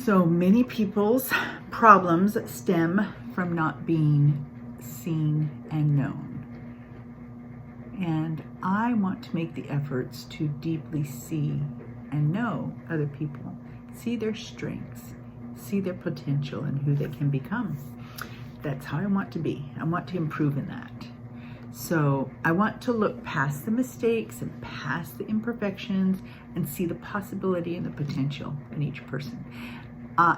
So many people's problems stem from not being seen and known. And I want to make the efforts to deeply see and know other people, see their strengths, see their potential and who they can become. That's how I want to be. I want to improve in that. So I want to look past the mistakes and past the imperfections and see the possibility and the potential in each person.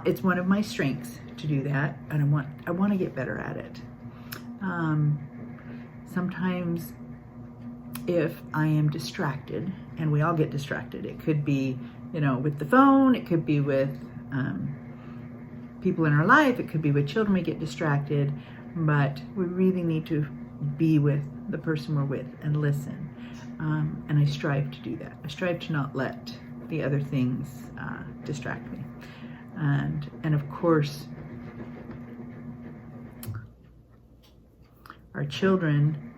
It's one of my strengths to do that, and I want to get better at it. Sometimes if I am distracted, and we all get distracted, it could be, with the phone, it could be with people in our life, it could be with children, we get distracted, but we really need to be with the person we're with and listen. And I strive to do that. I strive to not let the other things distract me. And of course, our children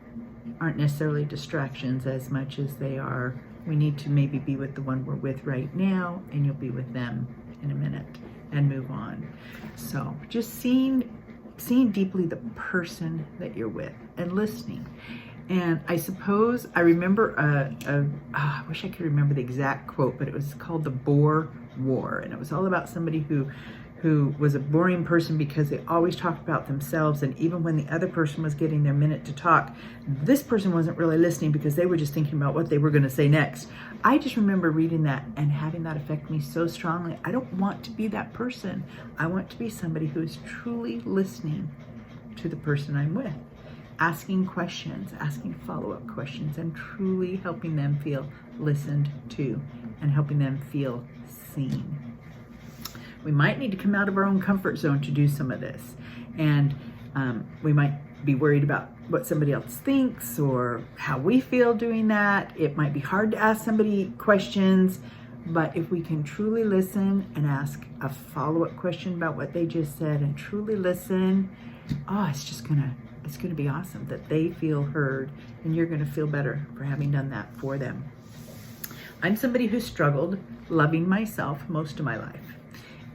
aren't necessarily distractions as much as they are, we need to maybe be with the one we're with right now, and you'll be with them in a minute and move on. So just seeing deeply the person that you're with and listening. And I suppose I remember I wish I could remember the exact quote, but it was called The Boer War. And it was all about somebody who was a boring person because they always talked about themselves. And even when the other person was getting their minute to talk, this person wasn't really listening because they were just thinking about what they were going to say next. I just remember reading that and having that affect me so strongly. I don't want to be that person. I want to be somebody who is truly listening to the person I'm with, asking questions, asking follow-up questions, and truly helping them feel listened to and helping them feel seen. We might need to come out of our own comfort zone to do some of this. And we might be worried about what somebody else thinks or how we feel doing that. It might be hard to ask somebody questions, but if we can truly listen and ask a follow-up question about what they just said and truly listen, it's gonna be awesome that they feel heard, and you're gonna feel better for having done that for them. I'm somebody who struggled loving myself most of my life.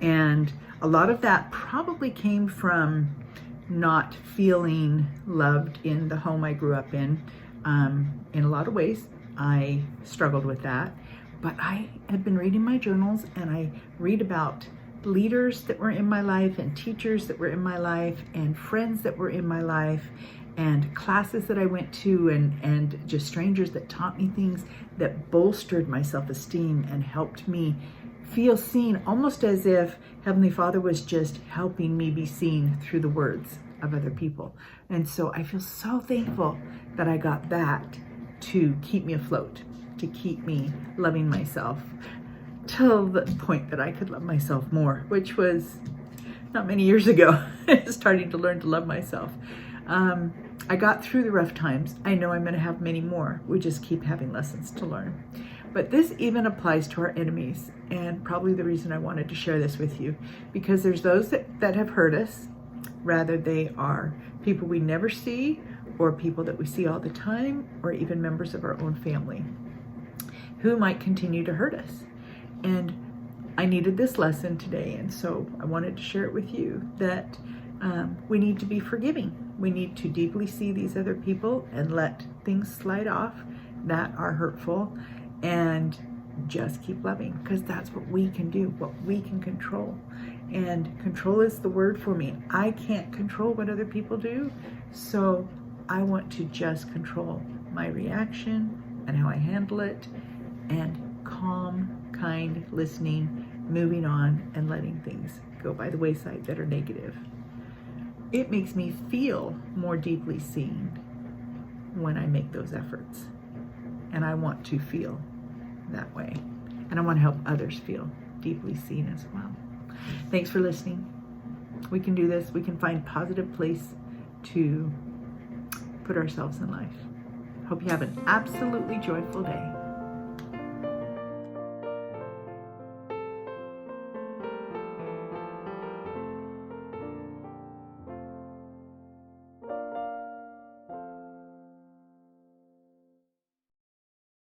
And a lot of that probably came from not feeling loved in the home I grew up in. In a lot of ways, I struggled with that. But I had been reading my journals, and I read about leaders that were in my life and teachers that were in my life and friends that were in my life and classes that I went to and just strangers that taught me things that bolstered my self-esteem and helped me feel seen, almost as if Heavenly Father was just helping me be seen through the words of other people. And so I feel so thankful that I got that to keep me afloat, to keep me loving myself till the point that I could love myself more, which was not many years ago, starting to learn to love myself. I got through the rough times. I know I'm going to have many more. We just keep having lessons to learn. But this even applies to our enemies, and probably the reason I wanted to share this with you, because there's those that have hurt us, rather they are people we never see, or people that we see all the time, or even members of our own family, who might continue to hurt us. And I needed this lesson today, and so I wanted to share it with you, that we need to be forgiving. We need to deeply see these other people and let things slide off that are hurtful, and just keep loving, because that's what we can do, what we can control. And control is the word for me. I can't control what other people do, so I want to just control my reaction and how I handle it, and calm, kind listening, moving on, and letting things go by the wayside that are negative. It makes me feel more deeply seen when I make those efforts. And I want to feel that way. And I want to help others feel deeply seen as well. Thanks for listening. We can do this. We can find a positive place to put ourselves in life. Hope you have an absolutely joyful day.